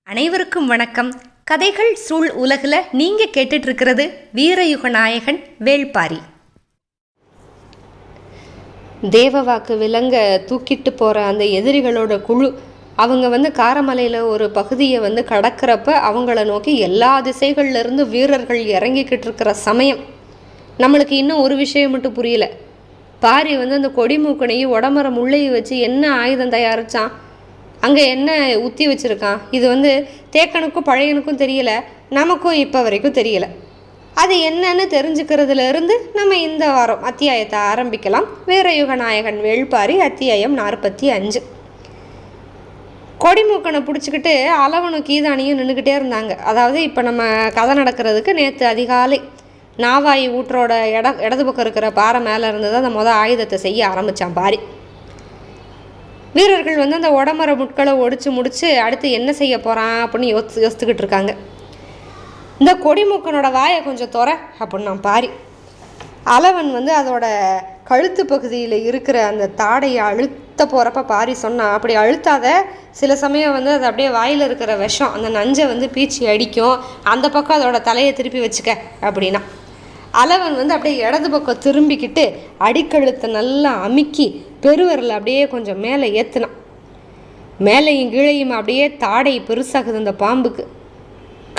அனைவருக்கும் வணக்கம். கதைகள் சூழ் உலகில் நீங்கள் கேட்டுட்டு இருக்கிறது வீரயுக நாயகன் வேள்பாரி. தேவவாக்கு விலங்க தூக்கிட்டு போகிற அந்த எதிரிகளோட குழு அவங்க காரமலையில் ஒரு பகுதியை கடக்கிறப்ப அவங்கள நோக்கி எல்லா திசைகள்லேருந்து வீரர்கள் இறங்கிக்கிட்டு இருக்கிற சமயம் நம்மளுக்கு இன்னும் ஒரு விஷயம் மட்டும் புரியல. பாரி அந்த கொடிமூக்கனையும் உடமர முள்ளையை வச்சு என்ன ஆயுதம் தயாரித்தான், அங்கே என்ன உத்தி வச்சுருக்கான், இது தேக்கனுக்கும் பழையனுக்கும் தெரியல, நமக்கும் இப்போ வரைக்கும் தெரியலை. அது என்னன்னு தெரிஞ்சுக்கிறதுலேருந்து நம்ம இந்த வாரம் அத்தியாயத்தை ஆரம்பிக்கலாம். வீரயுக நாயகன் வேள்பாரி அத்தியாயம் 45. கொடிமூக்கனை பிடிச்சிக்கிட்டு அளவனும் கீதானியும் நின்றுக்கிட்டே இருந்தாங்க. அதாவது இப்போ நம்ம கதை நடக்கிறதுக்கு நேற்று அதிகாலை நாவாய் ஊற்றோட இடது பக்கம் இருக்கிற பாறை மேலே இருந்து தான் அந்த ஆயுதத்தை செய்ய ஆரம்பித்தான் பாரி. வீரர்கள் அந்த உடமர முட்களை ஒடிச்சு முடித்து அடுத்து என்ன செய்ய போகிறான் அப்படின்னு யோசித்துக்கிட்டு இருக்காங்க. இந்த கொடிமூக்கனோட வாயை கொஞ்சம் துற அப்படின்னு நான் பாரி. அளவன் அதோட கழுத்து பகுதியில் இருக்கிற அந்த தாடையை அழுத்த போகிறப்ப பாரி சொன்னான், அப்படி அழுத்தாத, சில சமயம் அது அப்படியே வாயில் இருக்கிற விஷம் அந்த நஞ்சை பீச்சி அடிக்கும், அந்த பக்கம் அதோட தலையை திருப்பி வச்சுக்க அப்படின்னா. அளவன் அப்படியே இடது பக்கம் திரும்பிக்கிட்டு அடிக்கழுத்தை நல்லா அமுக்கி பெருவரில் அப்படியே கொஞ்சம் மேலே ஏற்றுனான். மேலேயும் கீழையும் அப்படியே தாடை பெருசாகுது அந்த பாம்புக்கு.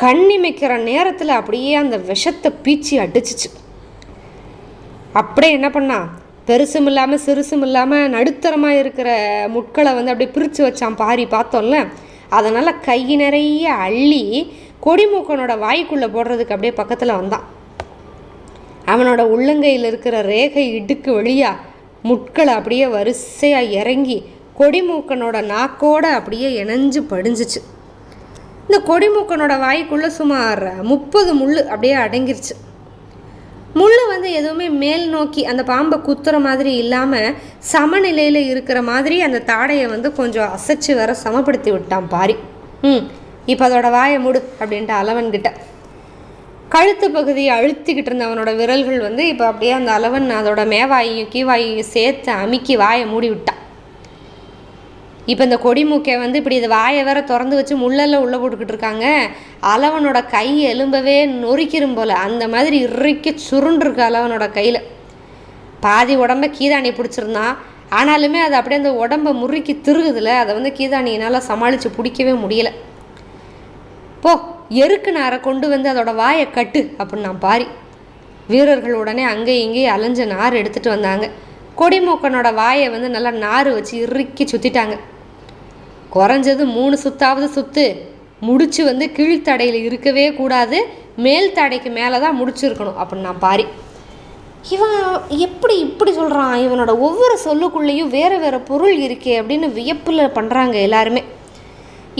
கண்ணிமைக்கிற நேரத்தில் அப்படியே அந்த விஷத்தை பீச்சி அடிச்சிச்சு. அப்படியே என்ன பண்ணா, பெருசும் இல்லாமல் சிறுசும் இல்லாமல் நடுத்தரமாக இருக்கிற முட்களை அப்படியே பிரித்து வச்சான் பாரி, பார்த்தோம்ல. அதனால் கை நிறைய அள்ளி கொடிமூக்கனோட வாய்க்குள்ளே போடுறதுக்கு அப்படியே பக்கத்தில் வந்தான். அவனோட உள்ளங்கையில் இருக்கிற ரேகை இடுக்கு வழியா முட்களை அப்படியே வரிசையாக இறங்கி கொடிமூக்கனோட நாக்கோடு அப்படியே இணைஞ்சு படிஞ்சிச்சு. இந்த கொடிமூக்கனோட வாய்க்குள்ளே சுமார் 30 முள் அப்படியே அடங்கிருச்சு. முள் எதுவுமே மேல் நோக்கி அந்த பாம்பை குத்துற மாதிரி இல்லாமல் சமநிலையில் இருக்கிற மாதிரி அந்த தாடையை கொஞ்சம் அசைச்சு வர சமப்படுத்தி விட்டான் பாரி. இப்போ அதோட வாயை மூடு அப்படின்ட்டு அளவன்கிட்ட. கழுத்து பகுதியை அழுத்திக்கிட்டு இருந்த அவனோட விரல்கள் இப்போ அப்படியே அந்த அளவன் அதோட மேவாயையும் கீவாயையும் சேர்த்து அமுக்கி வாயை மூடி விட்டான். இப்போ இந்த கொடிமூக்கை இப்படி இது வாயை வேற திறந்து வச்சு முள்ளெல்லாம் உள்ளே போட்டுக்கிட்டு இருக்காங்க. அளவனோட கை எலும்பவே நொறுக்கிரும் போல் அந்த மாதிரி இறுக்கி சுருண்டிருக்கு அளவனோட கையில். பாதி உடம்ப கீதாணி பிடிச்சிருந்தான், ஆனாலுமே அது அப்படியே அந்த உடம்பை முறுக்கி திருகுதில்ல, அதை கீதாணியினால் சமாளித்து பிடிக்கவே முடியலை. போ, எருக்கு நாரை கொண்டு அதோட வாயை கட்டு அப்படின்னு நான் பாரி. வீரர்கள் உடனே அங்கேயும் இங்கேயும் அலைஞ்ச நார் எடுத்துகிட்டு வந்தாங்க. கொடிமூக்கனோட வாயை நல்லா நார் வச்சு இறுக்கி சுற்றிட்டாங்க. குறைஞ்சது 3 சுத்தாவது சுற்று முடிச்சு கீழ்த்தடையில் இருக்கவே கூடாது, மேல் தடைக்கு மேலே தான் முடிச்சிருக்கணும் அப்படின்னு நான் பாரி. இவன் எப்படி இப்படி சொல்கிறான், இவனோட ஒவ்வொரு சொல்லுக்குள்ளேயும் வேறு வேறு பொருள் இருக்கே அப்படின்னு வியப்பில் பண்ணுறாங்க எல்லாருமே.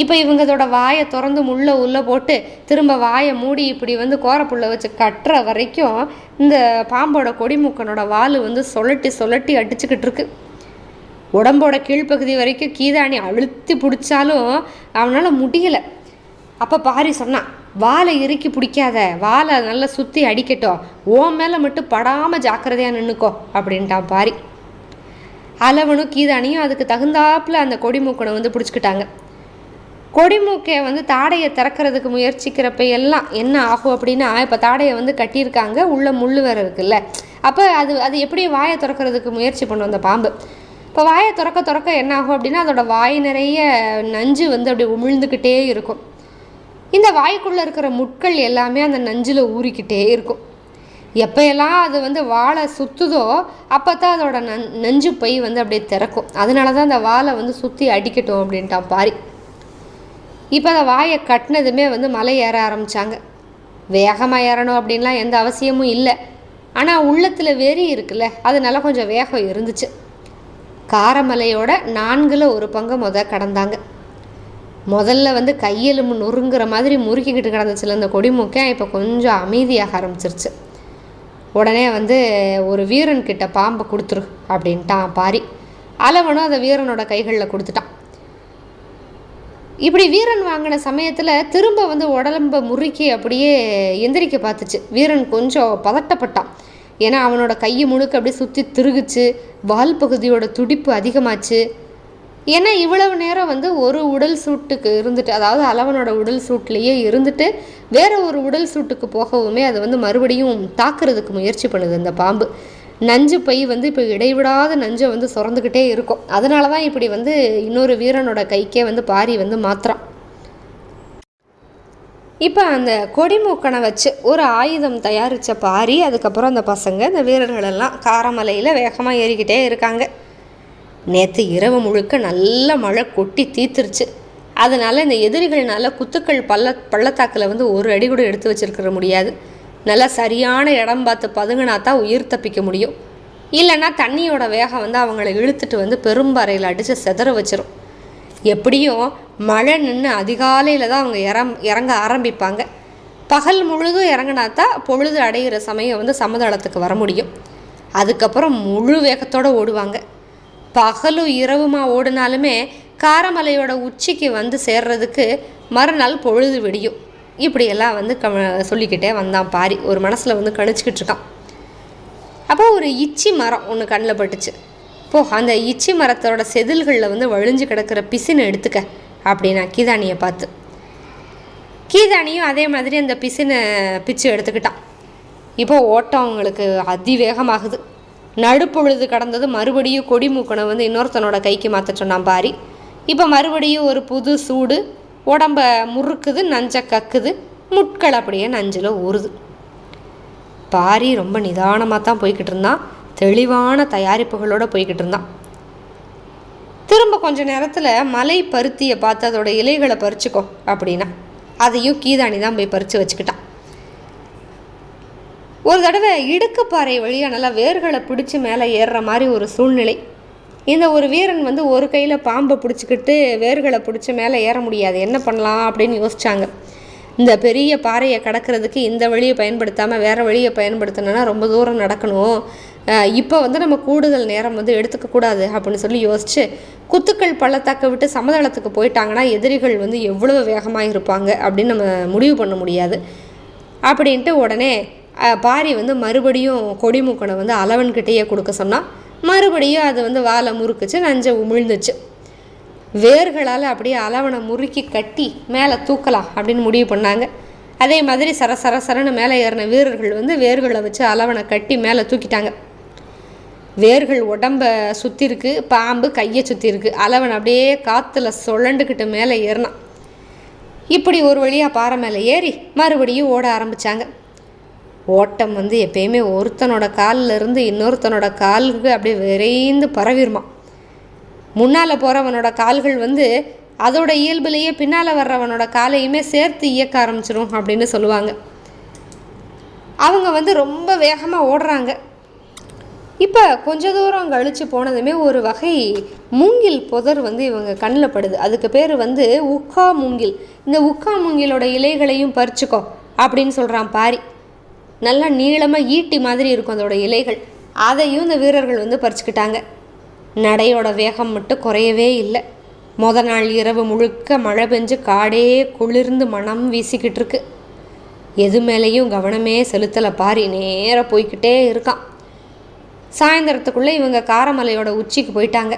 இப்போ இவங்களோட வாயை திறந்து உள்ளே போட்டு திரும்ப வாயை மூடி இப்படி கோரப்புள்ள வச்சு கட்டுற வரைக்கும் இந்த பாம்போட கொடிமூக்கனோட வால் சொலட்டி சொலட்டி அடிச்சுக்கிட்டு இருக்கு. உடம்போட கீழ்ப்பகுதி வரைக்கும் கீதாணி அழுத்தி பிடிச்சாலும் அவனால் முடியலை. அப்போ பாரி சொன்னான், வாலை இறுக்கி பிடிக்காத, வாலை நல்லா சுற்றி அடிக்கட்டும், ஓ மேலே மட்டும் படாமல் ஜாக்கிரதையாக நின்றுக்கோ அப்படின்ட்டான் பாரி. அளவனும் கீதானியும் அதுக்கு தகுந்தாப்பில் அந்த கொடிமூக்கனை பிடிச்சிக்கிட்டாங்க. கொடிமூக்கை தாடையை திறக்கிறதுக்கு முயற்சிக்கிறப்ப எல்லாம் என்ன ஆகும் அப்படின்னா, இப்போ தாடையை கட்டியிருக்காங்க, உள்ள முள் வேறு இருக்குல்ல, அப்போ அது எப்படி வாயை திறக்கிறதுக்கு முயற்சி பண்ணும் அந்த பாம்பு. இப்போ வாயை திறக்க என்ன ஆகும் அப்படின்னா, அதோட வாய் நிறைய நஞ்சு அப்படி உமிழ்ந்துக்கிட்டே இருக்கும். இந்த வாய்க்குள்ளே இருக்கிற முட்கள் எல்லாமே அந்த நஞ்சில் ஊறிக்கிட்டே இருக்கும். எப்போயெல்லாம் அது வாழை சுற்றுதோ அப்போ தான் அதோட நஞ்சு பை அப்படியே திறக்கும். அதனால தான் அந்த வாழை சுற்றி அடிக்கட்டும் அப்படின்ட்டான் பாரி. இப்போ அந்த வாயை கட்டினதுமே மலை ஏற ஆரம்பித்தாங்க. வேகமாக ஏறணும் அப்படின்லாம் எந்த அவசியமும் இல்லை, ஆனால் உள்ளத்தில் வெறி இருக்குல்ல, அதனால கொஞ்சம் வேகம் இருந்துச்சு. காரமலையோட 4ல் 1 பங்கு கடந்தாங்க. முதல்ல கையெலும்பு நொறுங்குற மாதிரி முறுக்கிக்கிட்டு கிடந்துச்சுல அந்த கொடிமூக்கை, இப்போ கொஞ்சம் அமைதியாக ஆரம்பிச்சிருச்சு. உடனே ஒரு வீரன்கிட்ட பாம்பை கொடுத்துரு அப்படின்ட்டான் பாரி. அளவனும் அந்த வீரனோட கைகளில் கொடுத்துட்டான். இப்படி வீரன் வாங்கின சமயத்தில் திரும்ப உடம்பை முறுக்கி அப்படியே எந்திரிக்க பார்த்துச்சு. வீரன் கொஞ்சம் பதட்டப்பட்டான். ஏன்னா அவனோட கையை முழுக்க அப்படியே சுற்றி திருகுச்சு, வால் பகுதியோட துடிப்பு அதிகமாச்சு. ஏன்னா இவ்வளவு நேரம் வந்து ஒரு உடல் சூட்டுக்கு இருந்துட்டு, அதாவது அளவனோட உடல் சூட்லேயே இருந்துட்டு வேற ஒரு உடல் சூட்டுக்கு போகவுமே அது வந்து மறுபடியும் தாக்குறதுக்கு முயற்சி பண்ணுது அந்த பாம்பு. நஞ்சு பை வந்து இப்போ இடைவிடாத நஞ்சை வந்து சுரந்துக்கிட்டே இருக்கும். அதனால தான் இப்படி வந்து இன்னொரு வீரனோட கைக்கே வந்து பாரி வந்து மாத்திரம். இப்போ அந்த கொடிமூக்கனை வச்சு ஒரு ஆயுதம் தயாரித்த பாரி, அதுக்கப்புறம் அந்த பசங்க, இந்த வீரர்களெல்லாம் காரமலையில் வேகமாக ஏறிக்கிட்டே இருக்காங்க. நேற்று இரவு முழுக்க நல்ல மழை கொட்டி தீத்துருச்சு. அதனால் இந்த எதிரிகள்னால குத்துக்கள் பள்ளத்தாக்கில் வந்து ஒரு அடி கூட எடுத்து வச்சுருக்கிற முடியாது. நல்லா சரியான இடம் பார்த்து பதுங்கினா தான் உயிர் தப்பிக்க முடியும். இல்லைன்னா தண்ணியோட வேகம் வந்து அவங்கள இழுத்துட்டு வந்து பெரும்பாறையில் அடித்து செதற வச்சிரும். எப்படியும் மழை நின்று அதிகாலையில் தான் அவங்க இறங்க ஆரம்பிப்பாங்க. பகல் முழுதும் இறங்கினா தான் பொழுது அடைகிற சமயம் வந்து சமதளத்துக்கு வர முடியும். அதுக்கப்புறம் முழு வேகத்தோடு ஓடுவாங்க. பகலும் இரவுமா ஓடினாலுமே காரமலையோட உச்சிக்கு வந்து சேர்றதுக்கு மறுநாள் பொழுது விடியும். இப்படியெல்லாம் வந்து சொல்லிக்கிட்டே வந்தான் பாரி. ஒரு மனசில் வந்து கணிச்சிக்கிட்டு இருக்கான். அப்போ ஒரு இச்சி மரம் ஒன்று கண்ணில் பட்டுச்சு. அந்த இச்சி மரத்தோட செதில்களில் வந்து வழிஞ்சு கிடக்கிற பிசினை எடுத்துக்க அப்படின்னா கீதானியை பார்த்து. கீதானியும் அதே மாதிரி அந்த பிசினை பிச்சு எடுத்துக்கிட்டான். ஓட்டம் அவங்களுக்கு அதிவேகமாகுது. நடுப்பொழுது கடந்தது. மறுபடியும் கொடிமூக்கனை வந்து இன்னொருத்தனோட கைக்கு மாற்ற சொன்னான் பாரி. இப்போ மறுபடியும் ஒரு புது சூடு, உடம்ப முறுக்குது, நஞ்சை கக்குது, முட்கள் அப்படியே நஞ்சில் ஊறுது. பாரி ரொம்ப நிதானமாக தான் போய்கிட்டு இருந்தான். தெளிவான தயாரிப்புகளோடு போய்கிட்டு இருந்தான். திரும்ப கொஞ்ச நேரத்தில் மலை பருத்தியை பார்த்து அதோட இலைகளை பறிச்சுக்கோ அப்படின்னா அதையும் கீதானி தான் போய் பறித்து வச்சுக்கிட்டான். ஒரு தடவை இடுக்குப்பாறை வழியாக நல்லா வேர்களை பிடிச்சி மேலே ஏறுற மாதிரி ஒரு சூழ்நிலை. இந்த ஒரு வீரன் வந்து ஒரு கையில் பாம்பை பிடிச்சிக்கிட்டு வேர்களை பிடிச்சி மேலே ஏற முடியாது. என்ன பண்ணலாம் அப்படின்னு யோசித்தாங்க. இந்த பெரிய பாறையை கடக்கிறதுக்கு இந்த வழியை பயன்படுத்தாமல் வேறு வழியை பயன்படுத்தினோன்னா ரொம்ப தூரம் நடக்கணும். இப்போ வந்து நம்ம கூடுதல் நேரம் வந்து எடுத்துக்கக்கூடாது அப்படின்னு சொல்லி யோசித்து குத்துக்கள் பள்ளத்தாக்க விட்டு சமதளத்துக்கு போயிட்டாங்கன்னா எதிரிகள் வந்து எவ்வளோ வேகமாக இருப்பாங்க அப்படின்னு நம்ம முடிவு பண்ண முடியாது. அப்படின்ட்டு உடனே பாரி வந்து மறுபடியும் கொடிமூக்கனை வந்து அளவன்கிட்டேயே கொடுக்க சொன்னால் மறுபடியும் அது வந்து வாழை முறுக்குச்சு, நஞ்சை உமிழ்ந்துச்சு. வேர்களால் அப்படியே அளவனை முறுக்கி கட்டி மேலே தூக்கலாம் அப்படின்னு முடிவு பண்ணாங்க. அதே மாதிரி சரன்னு மேலே ஏறின வீரர்கள் வந்து வேர்களை வச்சு அளவனை கட்டி மேலே தூக்கிட்டாங்க. வேர்கள் உடம்ப சுற்றிருக்கு, பாம்பு கையை சுற்றிருக்கு. அளவன் அப்படியே காற்றுல சுழண்டுக்கிட்டு மேலே ஏறினான். இப்படி ஒரு வழியாக பாறை மேலே ஏறி மறுபடியும் ஓட ஆரம்பித்தாங்க. ஓட்டம் வந்து எப்பயுமே ஒருத்தனோட காலில் இருந்து இன்னொருத்தனோட காலுக்கு அப்படியே விரைந்து பரவிடுமா. முன்னால் போகிறவனோட கால்கள் வந்து அதோட இயல்புலேயே பின்னால் வர்றவனோட காலையுமே சேர்த்து இயக்க ஆரம்பிச்சிடும் அப்படின்னு சொல்லுவாங்க. அவங்க வந்து ரொம்ப வேகமாக ஓடுறாங்க. இப்போ கொஞ்ச தூரம் கழித்து போனதுமே ஒரு வகை மூங்கில் புதர் வந்து இவங்க கண்ணில் படுது. அதுக்கு பேர் வந்து உக்கா மூங்கில். இந்த உக்கா மூங்கிலோட இலைகளையும் பறிச்சுக்கோ அப்படின்னு சொல்கிறான் பாரி. நல்லா நீளமாக ஈட்டி மாதிரி இருக்கும் அதோட இலைகள். அதையும் இந்த வீரர்கள் வந்து பறிச்சுக்கிட்டாங்க. நடையோட வேகம் மட்டும் குறையவே இல்லை. நாள் இரவு முழுக்க மழை பெஞ்சு காடே குளிர்ந்து மனம் வீசிக்கிட்டு இருக்கு. எது மேலேயும் கவனமே செலுத்தலை பாரி. நேராக போய்கிட்டே இருக்கான். சாயந்தரத்துக்குள்ளே இவங்க காரமலையோட உச்சிக்கு போயிட்டாங்க.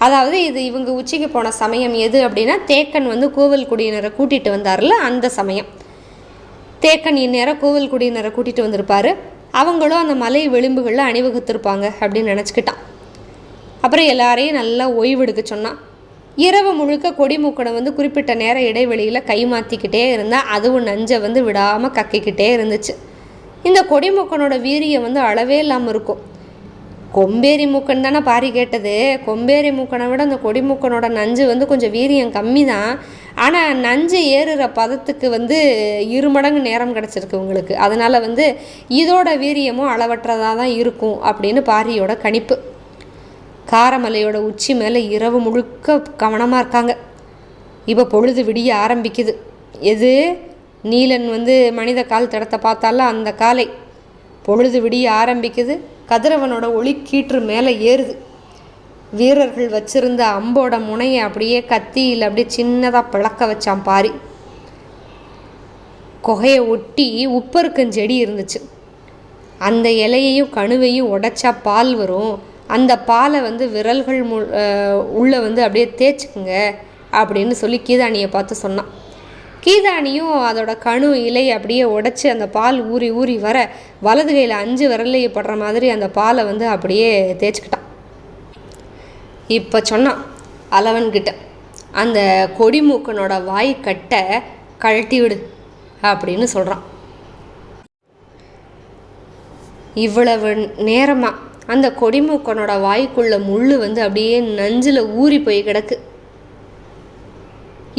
அதாவது இது இவங்க உச்சிக்கு போன சமயம் எது அப்படின்னா தேக்கன் வந்து கோவில் குடியினரை கூட்டிகிட்டு வந்தார்ல அந்த சமயம். தேக்கன் இந்நேரம் கோவில் குடியினரை கூட்டிகிட்டு வந்திருப்பார். அவங்களும் அந்த மலை விளிம்புகளில் அணிவகுத்திருப்பாங்க அப்படின்னு நினச்சிக்கிட்டான். அப்புறம் எல்லாரையும் நல்லா ஓய்வெடுக்க சொன்னான். இரவு முழுக்க கொடிமூக்கனை வந்து குறிப்பிட்ட நேர இடைவெளியில் கை மாற்றிக்கிட்டே இருந்தால் அதுவும் நஞ்சை வந்து விடாமல் கக்கிக்கிட்டே இருந்துச்சு. இந்த கொடிமூக்கனோட வீரியம் வந்து அளவே இல்லாமல் இருக்கும். கொம்பேரி மூக்கன் தானே பாரி கேட்டது. கொம்பேரி மூக்கனை விட அந்த கொடிமூக்கனோட நஞ்சு வந்து கொஞ்சம் வீரியம் கம்மி தான். ஆனால் நஞ்சு ஏறுகிற பதத்துக்கு வந்து 2 மடங்கு நேரம் கிடச்சிருக்கு உங்களுக்கு. அதனால் வந்து இதோட வீரியமும் அளவற்றதாக தான் இருக்கும் அப்படின்னு பாரியோட கணிப்பு. காரமலையோட உச்சி மேலே இரவு முழுக்க கவனமாக இருக்காங்க. இப்போ பொழுது விடிய ஆரம்பிக்குது. எது நீலன் வந்து மனித கால் தடத்தை பார்த்தால அந்த காலை. பொழுது விடிய ஆரம்பிக்குது. கதிரவனோட ஒளி கீற்று மேலே ஏறுது. வீரர்கள் வச்சிருந்த அம்போட முனையை அப்படியே கத்தியில் அப்படியே சின்னதாக பிளக்க வச்சான் பாரி. குகையை ஒட்டி உப்பருக்கஞ்செடி இருந்துச்சு. அந்த இலையையும் கணுவையும் உடைச்சா பால் வரும், அந்த பாலை வந்து விரல்கள் உள்ளே வந்து அப்படியே தேய்ச்சிக்குங்க அப்படின்னு சொல்லி கீதானியை பார்த்து சொன்னான். கீதானியும் அதோட கணு இலை அப்படியே உடைச்சி அந்த பால் ஊறி ஊறி வர வலது கையில் 5 விரல்லையே படுற மாதிரி அந்த பாலை வந்து அப்படியே தேய்ச்சிக்கிட்டான். இப்போ சொன்னான் அலவன்கிட்ட, அந்த கொடிமூக்கனோட வாய் கட்டை கழட்டி விடு அப்படின்னு சொல்கிறான். இவ்வளவு நேரமாக அந்த கொடிமூக்கனோட வாய்க்குள்ள முள் வந்து அப்படியே நஞ்சில் ஊறி போய் கிடக்கு.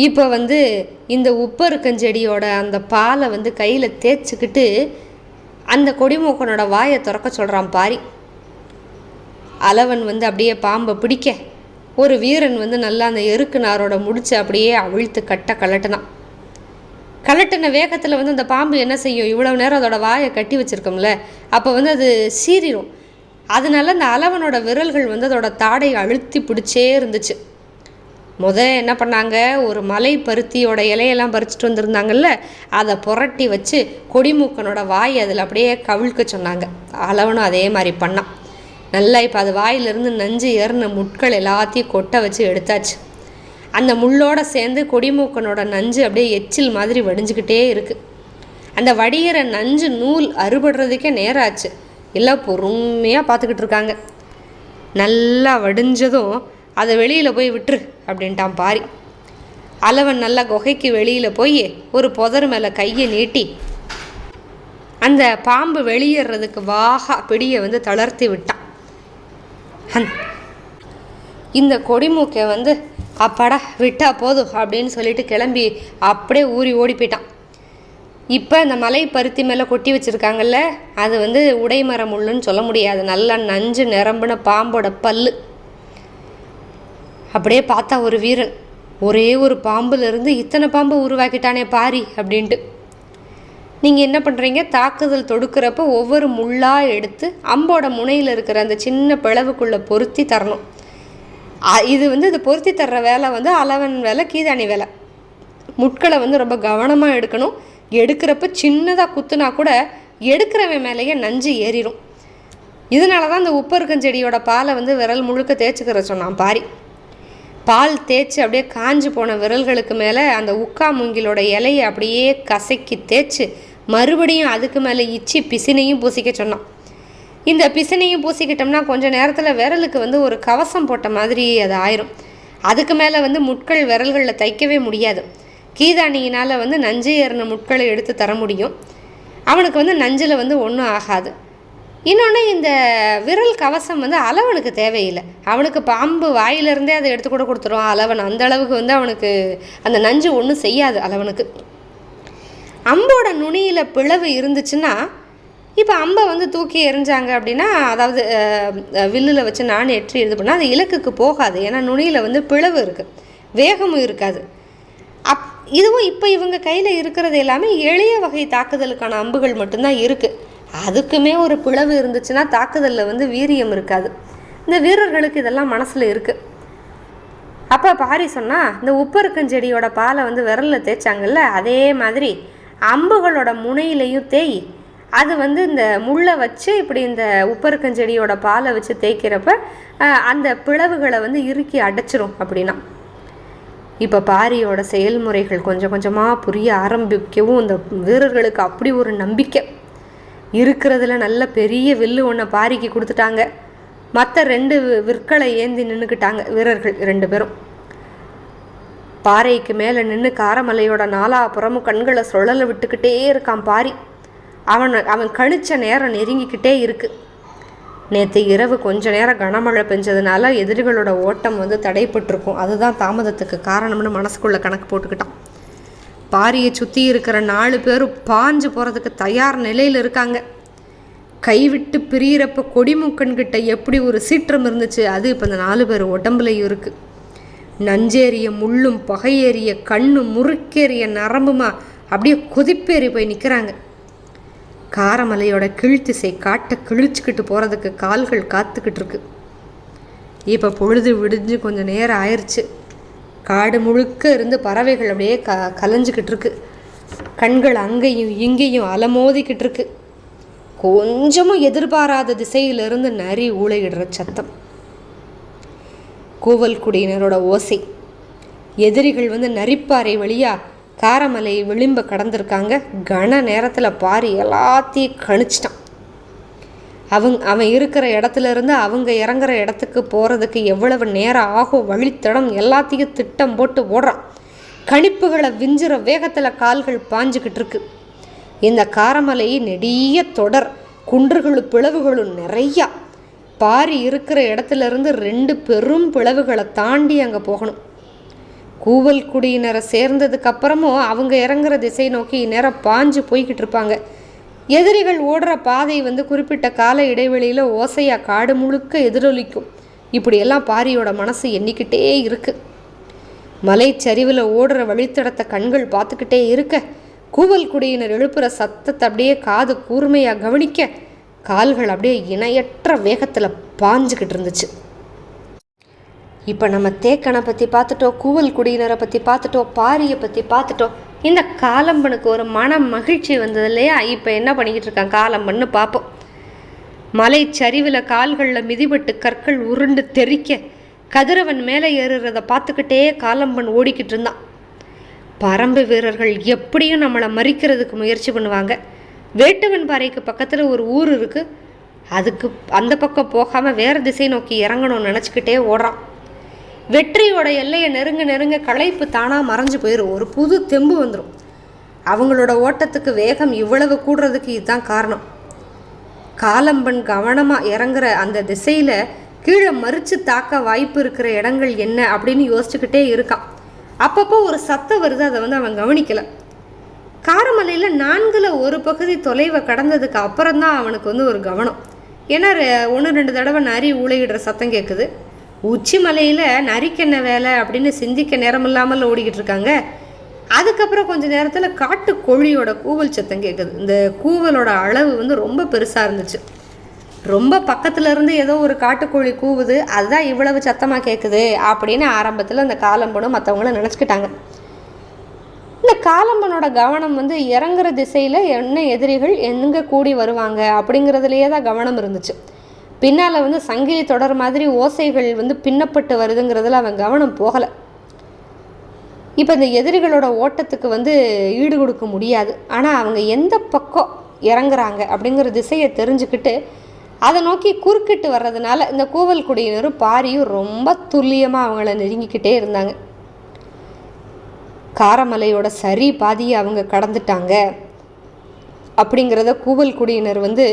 இப்போ வந்து இந்த உப்பருக்கஞ்செடியோட அந்த பாலை வந்து கையில் தேய்ச்சிக்கிட்டு அந்த கொடிமூக்கனோட வாயை திறக்க சொல்கிறான் பாரி. அலவன் வந்து அப்படியே பாம்பை பிடிக்க ஒரு வீரன் வந்து நல்லா அந்த எருக்கு நாரோட முடிச்சு அப்படியே அவிழ்த்து கலட்டினான். கலட்டின வேகத்தில் வந்து அந்த பாம்பு என்ன செய்யும், இவ்வளவு நேரம் அதோட வாயை கட்டி வச்சுருக்கோம்ல, அப்போ வந்து அது சீறிடும். அதனால அந்த அலவனோட விரல்கள் வந்து அதோட தாடையை அழுத்தி பிடிச்சே இருந்துச்சு. என்ன பண்ணாங்க, ஒரு மலை பருத்தியோட இலையெல்லாம் பறிச்சுட்டு வந்திருந்தாங்கல்ல, அதை புரட்டி வச்சு கொடிமூக்கனோட வாய் அதில் அப்படியே கவிழ்க்க சொன்னாங்க. அலவனும் அதே மாதிரி பண்ணான். நல்லா இப்போ அது வாயிலிருந்து நஞ்சு ஏறின முட்கள் எல்லாத்தையும் கொட்டை வச்சு எடுத்தாச்சு. அந்த முள்ளோடு சேர்ந்து கொடிமூக்கனோட நஞ்சு அப்படியே எச்சில் மாதிரி வடிஞ்சுக்கிட்டே இருக்குது. அந்த வடிகிற நஞ்சு நூல் அறுபடுறதுக்கே நேரம் ஆச்சு. எல்லாம் பொறுமையாக பார்த்துக்கிட்டு இருக்காங்க. நல்லா வடிஞ்சதும் அதை வெளியில் போய் விட்டுரு அப்படின்ட்டான் பாரி. அலவன் நல்லா குகைக்கு வெளியில் போய் ஒரு புதர் மேலே கையை நீட்டி அந்த பாம்பு வெளியேறதுக்கு வாகா பிடியை வந்து தளர்த்தி விட்டான். இந்த கொடிமூக்கை வந்து அப்பாடா விட்டா போதும் அப்படின்னு சொல்லிட்டு கிளம்பி அப்படியே ஊறி ஓடி போயிட்டான். இப்போ இந்த மலை பருத்தி மேலே கொட்டி வச்சுருக்காங்கல்ல, அது வந்து உடைமர முள்ளுன்னு சொல்ல முடியாது, நல்லா நஞ்சு நிரம்பின பாம்போட பல்லு. அப்படியே பார்த்தா ஒரு வீரன் ஒரே ஒரு பாம்புலேருந்து இத்தனை பாம்பு உருவாக்கிட்டானே பாரி அப்படின்ட்டு. நீங்கள் என்ன பண்ணுறீங்க, தாக்குதல் தொடுக்கிறப்ப ஒவ்வொரு முள்ளாக எடுத்து அம்போட முனையில் இருக்கிற அந்த சின்ன பிளவுக்குள்ளே பொருத்தி தரணும். இது வந்து இது பொருத்தி தர்ற வேலை வந்து அலவன் வேலை, கீதானி வேலை. முட்களை வந்து ரொம்ப கவனமாக எடுக்கணும். எடுக்கிறப்ப சின்னதாக குத்துனா கூட எடுக்கிறவன் மேலேயே நஞ்சு ஏறிடும். இதனால தான் இந்த உப்பருக்கஞ்செடியோட பாலை வந்து விரல் முழுக்க தேய்ச்சிக்கிற சொன்னான் பாரி. பால் தேய்ச்சி அப்படியே காஞ்சு போன விரல்களுக்கு மேலே அந்த உக்கா மூங்கிலோட இலையை அப்படியே கசக்கி தேய்ச்சி மறுபடியும் அதுக்கு மேலே இச்சி பிசினையும் பூசிக்க சொன்னான். இந்த பிசினையும் பூசிக்கிட்டோம்னா கொஞ்சம் நேரத்தில் விரலுக்கு வந்து ஒரு கவசம் போட்ட மாதிரி அது ஆயிரும். அதுக்கு மேலே வந்து முட்கள் விரல்களில் தைக்கவே முடியாது. கீதானியினால் வந்து நஞ்சு ஏறின முட்களை எடுத்து தர முடியும். அவனுக்கு வந்து நஞ்சில் வந்து ஒன்றும் ஆகாது. இன்னொன்று, இந்த விரல் கவசம் வந்து அலவனுக்கு தேவையில்லை. அவனுக்கு பாம்பு வாயிலிருந்தே அதை எடுத்து கூட கொடுத்துருவான் அலவன். அந்த அளவுக்கு வந்து அவனுக்கு அந்த நஞ்சு ஒன்றும் செய்யாது அலவனுக்கு. அம்போட நுனியில் பிளவு இருந்துச்சுன்னா, இப்போ அம்பை வந்து தூக்கி எறிஞ்சாங்க அப்படின்னா, அதாவது வில்லில் வச்சு நான் எற்றி இது பண்ணால் அது இலக்குக்கு போகாது. ஏன்னா நுனியில் வந்து பிளவு இருக்குது, வேகமும் இருக்காது. இதுவும் இப்போ இவங்க கையில் இருக்கிறது எல்லாமே எளிய வகை தாக்குதலுக்கான அம்புகள் மட்டும்தான் இருக்குது. அதுக்குமே ஒரு பிளவு இருந்துச்சுன்னா தாக்குதலில் வந்து வீரியம் இருக்காது. இந்த வீரர்களுக்கு இதெல்லாம் மனசில் இருக்குது. அப்போ பாரி சொன்னால், இந்த உப்பருக்கஞ்செடியோட பாலை வந்து விரலில் தேய்ச்சாங்கல்ல, அதே மாதிரி அம்புகளோட முனையிலையும் தேய். அது வந்து இந்த முள்ளை வச்சு இப்படி இந்த உப்பருக்கஞ்செடியோட பாலை வச்சு தேய்க்கிறப்ப அந்த பிளவுகளை வந்து இறுக்கி அடைச்சிரும் அப்படின்னா. இப்போ பாரியோட செயல்முறைகள் கொஞ்சம் கொஞ்சமாக புரிய ஆரம்பிக்கவும் இந்த வீரர்களுக்கு அப்படி ஒரு நம்பிக்கை இருக்கிறதுல நல்ல பெரிய வில்லு ஒன்றை பாரிக்கு கொடுத்துட்டாங்க. மற்ற 2 விற்களை ஏந்தி நின்றுக்கிட்டாங்க வீரர்கள் 2 பேரும். பாறைக்கு மேலே நின்று காரமலையோட நாலாபுறமும் கண்களை சுழல விட்டுக்கிட்டே இருக்கான் பாரி. அவன் கழிச்ச நேரம் நெருங்கிக்கிட்டே இருக்கு. நேற்று இரவு கொஞ்ச நேரம் கனமழை பெஞ்சதுனால எதிரிகளோட ஓட்டம் வந்து தடைப்பட்டிருக்கும். அதுதான் தாமதத்துக்கு காரணம்னு மனசுக்குள்ளே கணக்கு போட்டுக்கிட்டான். பாரியை சுற்றி இருக்கிற 4 பேரும் பாஞ்சு போகிறதுக்கு தயார் நிலையில் இருக்காங்க. கைவிட்டு பிரியிறப்ப கொடிமூக்கன்கிட்ட எப்படி ஒரு சீற்றம் இருந்துச்சு, அது இப்போ இந்த 4 பேர் உடம்புலையும் இருக்குது. நஞ்சேறிய முள்ளும் பகையேறிய கண்ணும் முறுக்கேறிய நரம்புமா அப்படியே கொதிப்பேறி போய் நிற்கிறாங்க. காரமலையோட கீழ்த்திசை காட்டை கிழிச்சிக்கிட்டு போகிறதுக்கு கால்கள் காத்துக்கிட்டு இருக்கு. இப்போ பொழுது விடிஞ்சு கொஞ்சம் நேரம் ஆயிடுச்சு. காடு முழுக்க இருந்து பறவைகள் அப்படியே கலைஞ்சிக்கிட்டு இருக்கு. கண்கள் அங்கேயும் இங்கேயும் அலமோதிக்கிட்டு இருக்கு. கொஞ்சமும் எதிர்பாராத திசையிலிருந்து நரி ஊளையிடுற சத்தம், கூவல் குடியினரோட ஓசை. எதிரிகள் வந்து நரிப்பாறை வழியாக காரமலை விளிம்பை கடந்திருக்காங்க. கன நேரத்தில் பாரி எல்லாத்தையும் கணிச்சிட்டான். அவன் இருக்கிற இடத்துல இருந்து அவங்க இறங்குற இடத்துக்கு போகிறதுக்கு எவ்வளவு நேரம் ஆகும், வழித்தடம் எல்லாத்தையும் திட்டம் போட்டு ஓடுறான். கணிப்புகளை விஞ்சுற வேகத்தில் கால்கள் பாஞ்சுக்கிட்டு இருக்கு. இந்த காரமலை நெடிய தொடர், குன்றுகளும் பிளவுகளும் நிறையா. பாரி இருக்கிற இடத்துல இருந்து 2 பெரும் பிளவுகளை தாண்டி அங்கே போகணும். கூவல் குடியினரை சேர்ந்ததுக்கு அப்புறமும் அவங்க இறங்குற திசை நோக்கி நேரம் பாஞ்சு போய்கிட்டு இருப்பாங்க. எதிரிகள் ஓடுற பாதை வந்து குறிப்பிட்ட கால இடைவெளியில் ஓசையாக காடு முழுக்க எதிரொலிக்கும். இப்படியெல்லாம் பாரியோட மனசு எண்ணிக்கிட்டே இருக்கு. மலைச்சரிவில் ஓடுற வழித்தடத்தை கண்கள் பார்த்துக்கிட்டே இருக்க, கூவல் குடியினர் எழுப்புற சத்தத்தை அப்படியே காது கூர்மையாக கவனிக்க, கால்கள் அப்படியே இணையற்ற வேகத்தில் பாஞ்சுக்கிட்டு இருந்துச்சு. இப்போ நம்ம தேக்கனை பற்றி பார்த்துட்டோம், கூவல் குடியினரை பற்றி பார்த்துட்டோம், பாரியை பற்றி பார்த்துட்டோம். இந்த காலம்பனுக்கு ஒரு மன மகிழ்ச்சி வந்தது இல்லையா? இப்போ என்ன பண்ணிக்கிட்டு இருக்கான் காலம்பன்னு பார்ப்போம். மலைச்சரிவில் கால்களில் மிதிபட்டு கற்கள் உருண்டு தெறிக்க கதிரவன் மேலே ஏறுறதை பார்த்துக்கிட்டே காலம்பன் ஓடிக்கிட்டு இருந்தான். பரம்பு வீரர்கள் எப்படியும் நம்மளை மறிக்கிறதுக்கு முயற்சி பண்ணுவாங்க. வேட்டுவன் பாறைக்கு பக்கத்தில் ஒரு ஊர் இருக்குது. அதுக்கு அந்த பக்கம் போகாமல் வேறு திசை நோக்கி இறங்கணும்னு நினச்சிக்கிட்டே ஓடுறான். வெற்றியோட எல்லையை நெருங்க களைப்பு தானாக மறைஞ்சு போயிடும். ஒரு புது தெம்பு வந்துடும். அவங்களோட ஓட்டத்துக்கு வேகம் இவ்வளவு கூடுறதுக்கு இதுதான் காரணம். காலம்பன் கவனமாக இறங்குற அந்த திசையில் கீழே மறித்து தாக்க வாய்ப்பு இருக்கிற இடங்கள் என்ன அப்படின்னு யோசிச்சுக்கிட்டே இருக்கான். அப்பப்போ ஒரு சத்தம் வருது, அதை வந்து அவன் கவனிக்கலை. காரமலையில் 4ல் ஒரு பகுதி தொலைவை கடந்ததுக்கு அப்புறம்தான் அவனுக்கு வந்து ஒரு கவனம். ஏன்னா 1-2 தடவை நரி ஊளையிடுற சத்தம் கேட்குது. உச்சி மலையில் நரிக்கு என்ன வேலை அப்படின்னு சிந்திக்க நேரம் இல்லாமல் ஓடிக்கிட்டு இருக்காங்க. அதுக்கப்புறம் கொஞ்சம் நேரத்தில் காட்டுக்கோழியோட கூவல் சத்தம் கேட்குது. இந்த கூவலோட அளவு வந்து ரொம்ப பெருசாக இருந்துச்சு. ரொம்ப பக்கத்தில் இருந்து ஏதோ ஒரு காட்டுக்கோழி கூவுது, அதுதான் இவ்வளவு சத்தமாக கேட்குது அப்படின்னு ஆரம்பத்தில் அந்த காலம்பனும் மற்றவங்களும் நினச்சிக்கிட்டாங்க. இந்த காலம்பனோட கவனம் வந்து இறங்குற திசையில் என்ன எதிரிகள் எங்கே கூடி வருவாங்க அப்படிங்கிறதுலையே தான் கவனம் இருந்துச்சு. பின்னால் வந்து சங்கிலி தொடர் மாதிரி ஓசைகள் வந்து பின்னப்பட்டு வருதுங்கிறதுல அவன் கவனம் போகலை. இப்போ இந்த எதிரிகளோட ஓட்டத்துக்கு வந்து ஈடு கொடுக்க முடியாது. ஆனால் அவங்க எந்த பக்கம் இறங்குறாங்க அப்படிங்கிற திசையை தெரிஞ்சுக்கிட்டு அதை நோக்கி குறுக்கிட்டு வர்றதுனால இந்த கூவல் குடியினரும் பாரியும் ரொம்ப துல்லியமாக அவங்கள நெருங்கிக்கிட்டே இருந்தாங்க. காரமலையோட சரி பாதியை அவங்க கடந்துட்டாங்க அப்படிங்கிறத கூவல் குடியினர் வந்து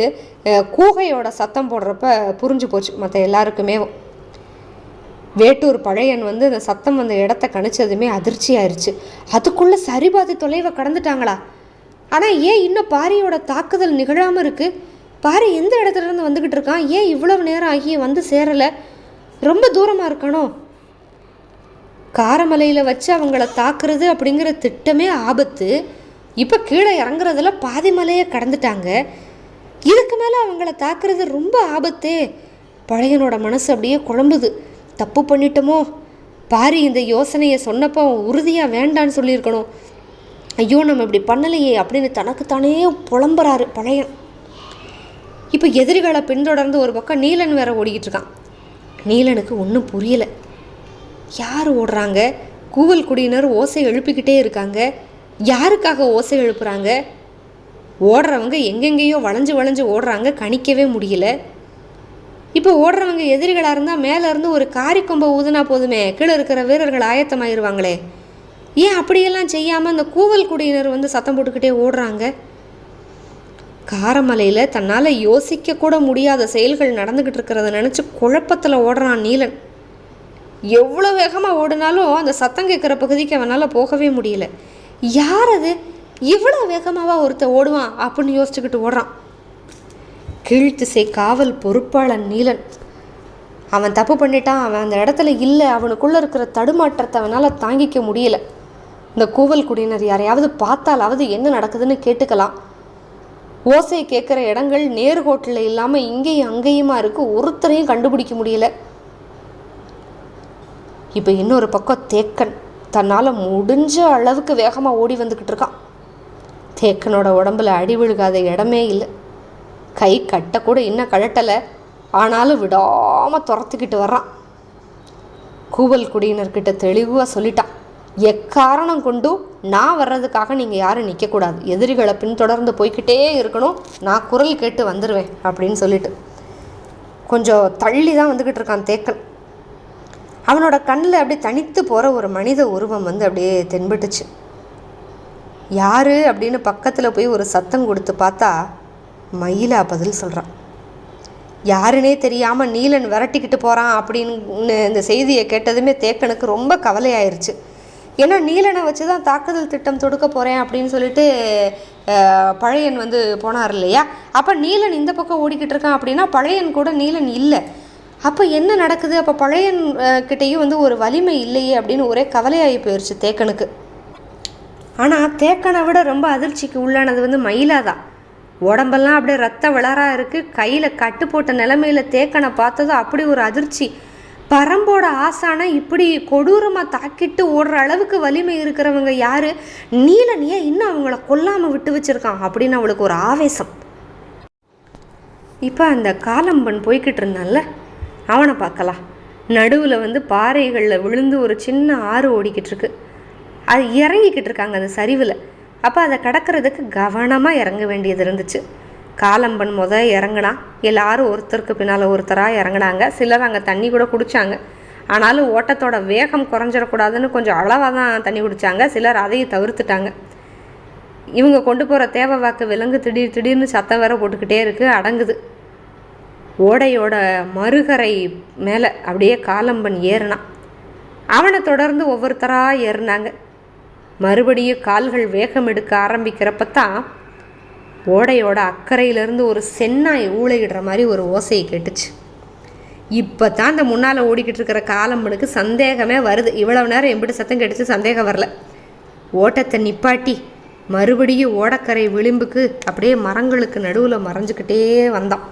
கூகையோட சத்தம் போடுறப்ப புரிஞ்சு போச்சு மற்ற எல்லாருக்குமே. வேட்டூர் பழையன் வந்து இந்த சத்தம் அந்த இடத்த கணிச்சதுமே அதிர்ச்சி ஆயிடுச்சு. அதுக்குள்ளே சரிபாதி தொலைவை கடந்துட்டாங்களா? ஆனால் ஏன் இன்னும் பாரியோட தாக்குதல் நிகழாமல் இருக்குது? பாரி எந்த இடத்துலேருந்து வந்துக்கிட்டு இருக்கான்? ஏன் இவ்வளவு நேரம் ஆகி வந்து சேரலை? ரொம்ப தூரமாக இருக்கணும். காரமலையில் வச்சு அவங்கள தாக்குறது அப்படிங்கிற திட்டமே ஆபத்து. இப்போ கீழே இறங்குறதுல பாதி மலையை கடந்துட்டாங்க. இதுக்கு மேலே அவங்கள தாக்குறது ரொம்ப ஆபத்தே. பழையனோட மனசு அப்படியே குழம்புது. தப்பு பண்ணிட்டோமோ? பாரி இந்த யோசனையை சொன்னப்போ உறுதியாக வேண்டான்னு சொல்லியிருக்கணும். ஐயோ நம்ம இப்படி பண்ணலையே அப்படின்னு தனக்குத்தானே புலம்புறாரு பழையன். இப்போ எதிரிகளை பின்தொடர்ந்து ஒரு பக்கம் நீலன் வேற ஓடிக்கிட்டு இருக்கான். நீலனுக்கு ஒன்றும் புரியலை. யார் ஓடுறாங்க? கூவல் குடியினர் ஓசை எழுப்பிக்கிட்டே இருக்காங்க. யாருக்காக ஓசை எழுப்புறாங்க? ஓடுறவங்க எங்கெங்கேயோ வளைஞ்சு வளைஞ்சு ஓடுறாங்க, கணிக்கவே முடியல. இப்போ ஓடுறவங்க எதிரிகளாக இருந்தால் மேலேருந்து ஒரு காரிக்கொம்பை ஊதுனா போதுமே, கீழே இருக்கிற வீரர்கள் ஆயத்தமாயிருவாங்களே. ஏன் அப்படியெல்லாம் செய்யாமல் அந்த கூவல் குடியினர் வந்து சத்தம் போட்டுக்கிட்டே ஓடுறாங்க? காரமலையில் தன்னால் யோசிக்க கூட முடியாத செயல்கள் நடந்துக்கிட்டு இருக்கிறத நினச்சி குழப்பத்தில் ஓடுறான் நீலன். எவ்வளோ வேகமாக ஓடினாலும் அந்த சத்தம் கேட்குற பகுதிக்கு அவனால் போகவே முடியல. யார் அது? இவ்வளோ வேகமாகவா ஒருத்தர் ஓடுவான் அப்படின்னு யோசிச்சுக்கிட்டு ஓடுறான். கீழ்த்திசை காவல் பொறுப்பாளன் நீலன். அவன் தப்பு பண்ணிட்டான், அவன் அந்த இடத்துல இல்லை. அவனுக்குள்ளே இருக்கிற தடுமாற்றத்தை அவனால் தாங்கிக்க முடியல. இந்த கூவல் குடியினர் யாரையாவது பார்த்தாலாவது என்ன நடக்குதுன்னு கேட்டுக்கலாம். ஓசை கேட்குற இடங்கள் நேர்கோட்டில் இல்லாமல் இங்கேயும் அங்கேயுமா இருக்குது. ஒருத்தரையும் கண்டுபிடிக்க முடியல. இப்போ இன்னொரு பக்கம் தேக்கன் தன்னால் முடிஞ்ச அளவுக்கு வேகமாக ஓடி வந்துக்கிட்டு இருக்கான். தேக்கனோட உடம்புல அடி விழுகாத இடமே இல்லை. கை கட்ட கூட இன்னும் கழட்டலை, ஆனாலும் விடாமல் துரத்துக்கிட்டு வர்றான். கூவல் குடியினர்கிட்ட தெளிவாக சொல்லிட்டான், எக்காரணம் கொண்டும் நான் வர்றதுக்காக நீங்கள் யாரும் நிற்கக்கூடாது, எதிரிகளை பின்தொடர்ந்து போய்கிட்டே இருக்கணும், நான் குரல் கேட்டு வந்துடுவேன் அப்படின்னு சொல்லிட்டு கொஞ்சம் தள்ளி தான் வந்துக்கிட்டு இருக்கான் தேக்கன். அவனோட கண்ணில் அப்படியே தனித்து போகிற ஒரு மனித உருவம் வந்து அப்படியே தென்பட்டுச்சு. யார் அப்படின்னு பக்கத்தில் போய் ஒரு சத்தம் கொடுத்து பார்த்தா மயிலா பதில் சொல்கிறான். யாருன்னே தெரியாமல் நீலன் விரட்டிக்கிட்டு போகிறான் அப்படின்னு இந்த செய்தியை கேட்டதுமே தேக்கனுக்கு ரொம்ப கவலையாயிருச்சு. ஏன்னா நீலனை வச்சு தான் தாக்குதல் திட்டம் தொடுக்க போகிறேன் அப்படின்னு சொல்லிட்டு பழையன் வந்து போனார் இல்லையா. அப்போ நீலன் இந்த பக்கம் ஓடிக்கிட்டு இருக்கான் அப்படின்னா பழையன் கூட நீலன் இல்லை. அப்போ என்ன நடக்குது, அப்போ பழையன் கிட்டேயும் வந்து ஒரு வலிமை இல்லையே அப்படின்னு ஒரே கவலையாகி போயிடுச்சு தேக்கனுக்கு. ஆனால் தேக்கனை விட ரொம்ப அதிர்ச்சிக்கு உள்ளானது வந்து மயிலாதான். உடம்பெல்லாம் அப்படியே ரத்த விளராக இருக்குது. கையில் கட்டு போட்ட நிலைமையில் தேக்கனை பார்த்ததும் அப்படி ஒரு அதிர்ச்சி. பரம்போட ஆசானை இப்படி கொடூரமாக தாக்கிட்டு ஓடுற அளவுக்கு வலிமை இருக்கிறவங்க யார், நீலன் ஏன் இன்னும் அவங்கள கொல்லாமல் விட்டு வச்சுருக்கான் அப்படின்னு அவளுக்கு ஒரு ஆவேசம். இப்போ அந்த காலம்பன் போய்கிட்டு இருந்தான்ல, அவனை பார்க்கலாம். நடுவில் வந்து பாறைகளில் விழுந்து ஒரு சின்ன ஆறு ஓடிக்கிட்டு இருக்கு. அது இறங்கிக்கிட்டு இருக்காங்க அந்த சரிவில். அப்போ அதை கடக்கிறதுக்கு கவனமாக இறங்க வேண்டியது இருந்துச்சு. காலம்பன் இறங்கினா எல்லாரும் ஒருத்தருக்கு பின்னால் ஒருத்தராக இறங்கினாங்க. சிலர் அங்கே தண்ணி கூட குடித்தாங்க. ஆனாலும் ஓட்டத்தோட வேகம் குறைஞ்சிடக்கூடாதுன்னு கொஞ்சம் அளவாக தான் தண்ணி குடித்தாங்க. சிலர் அதையும் தவிர்த்துட்டாங்க. இவங்க கொண்டு போகிற தேவை வாக்கு விலங்கு திடீர்னு சத்தம் வேற போட்டுக்கிட்டே இருக்குது, அடங்குது. ஓடையோட மறுகரை மேலே அப்படியே காலம்பன் ஏறினான். அவனை தொடர்ந்து ஒவ்வொருத்தராக ஏறினாங்க. மறுபடியும் கால்கள் வேகம் எடுக்க ஆரம்பிக்கிறப்ப தான் ஓடையோட அக்கறையிலேருந்து ஒரு சென்னாய் ஊளையிடுற மாதிரி ஒரு ஓசையை கேட்டுச்சு. இப்போ தான் அந்த முன்னால் ஓடிக்கிட்டு இருக்கிற காலம்பனுக்கு சந்தேகமே வருது. இவ்வளவு நேரம் எம்பிட்டு சத்தம் கேட்டுச்சு, சந்தேகம் வரல. ஓட்டத்தை நிப்பாட்டி மறுபடியும் ஓடக்கரை விளிம்புக்கு அப்படியே மரங்களுக்கு நடுவில் மறைஞ்சிக்கிட்டே வந்தான்.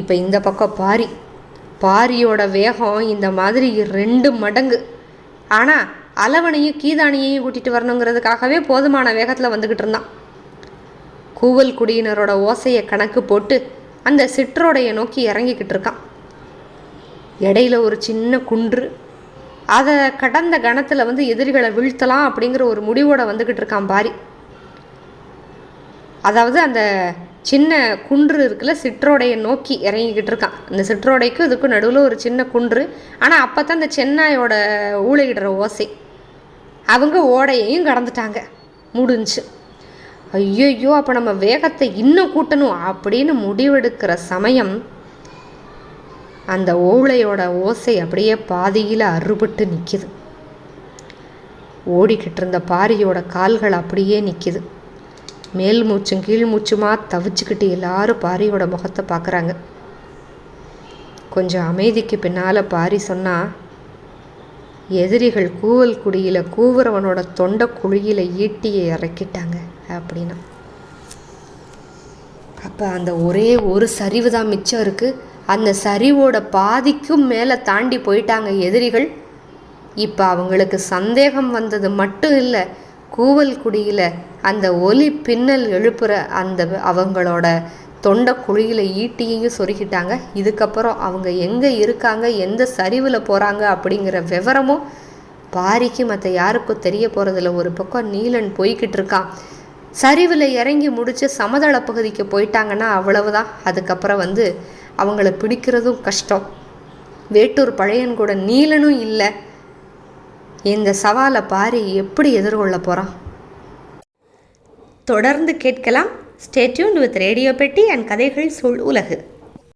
இப்போ இந்த பக்கம் பாரியோட வேகம் இந்த மாதிரி 2 மடங்கு. ஆனால் அளவனையும் கீதானியையும் கூட்டிகிட்டு வரணுங்கிறதுக்காகவே போதுமான வேகத்தில் வந்துக்கிட்டு இருந்தான். கூவல் குடியினரோட ஓசையை கணக்கு போட்டு அந்த சிற்றோடையை நோக்கி இறங்கிக்கிட்டு இருக்கான். இடையில ஒரு சின்ன குன்று, அதை கடந்த கணத்தில் வந்து எதிரிகளை வீழ்த்தலாம் அப்படிங்கிற ஒரு முடிவோடு வந்துக்கிட்டு இருக்கான் பாரி. அதாவது அந்த சின்ன குன்று இருக்குல்ல, சிற்றோடையை நோக்கி இறங்கிக்கிட்டு இருக்கான். அந்த சிற்றோடைக்கும் இதுக்கும் நடுவில் ஒரு சின்ன குன்று. ஆனால் அப்போ தான் அந்த சென்னாயோட ஊழையிடுற ஓசை. அவங்க ஓடையையும் கடந்துட்டாங்க, முடிஞ்சு. ஐயோ, அப்போ நம்ம வேகத்தை இன்னும் கூட்டணும் அப்படின்னு முடிவெடுக்கிற சமயம் அந்த ஓளையோட ஓசை அப்படியே பாதியில் அறுபட்டு நிற்கிது. ஓடிக்கிட்டு இருந்த பாரியோட கால்கள் அப்படியே நிற்கிது. மேல் மூச்சும் கீழ் மூச்சுமா தவிச்சுக்கிட்டு எல்லாரும் பாரியோட முகத்தை பார்க்குறாங்க. கொஞ்சம் அமைதிக்கு பின்னால் பாரி சொன்னால், எதிரிகள் கூவல் குடியில் கூவுறவனோட தொண்டை குழியில் ஈட்டியை இறக்கிட்டாங்க அப்படின்னா. அப்போ அந்த ஒரே ஒரு சரிவு தான் மிச்சம் இருக்குது. அந்த சரிவோட பாதிக்கும் மேலே தாண்டி போயிட்டாங்க எதிரிகள். இப்போ அவங்களுக்கு சந்தேகம் வந்தது மட்டும் இல்லை, கூவல் குடியில் அந்த ஒலி பின்னல் எழுப்புகிற அந்த அவங்களோட தொண்டை குழியில் ஈட்டியையும் சொருகிட்டாங்க. இதுக்கப்புறம் அவங்க எங்கே இருக்காங்க, எந்த சரிவில் போகிறாங்க அப்படிங்கிற விவரமும் பாரிக்கு மற்ற யாருக்கும் தெரிய போகிறதில்ல. ஒரு பக்கம் நீலன் போய்கிட்டு இருக்கான். சரிவில் இறங்கி முடித்து சமதள பகுதிக்கு போயிட்டாங்கன்னா அவ்வளவுதான். அதுக்கப்புறம் வந்து அவங்கள பிடிக்கிறதும் கஷ்டம். வேட்டூர் பழையன் கூட நீலனும் இல்லை. இந்த சவாலை பாரி எப்படி எதிர்கொள்ள போகிறான்? தொடர்ந்து கேட்கலாம். ஸ்டே டியூன்ட் வித் ரேடியோ பெட்டி அண்ட் கதைகள் சூழ் உலகு.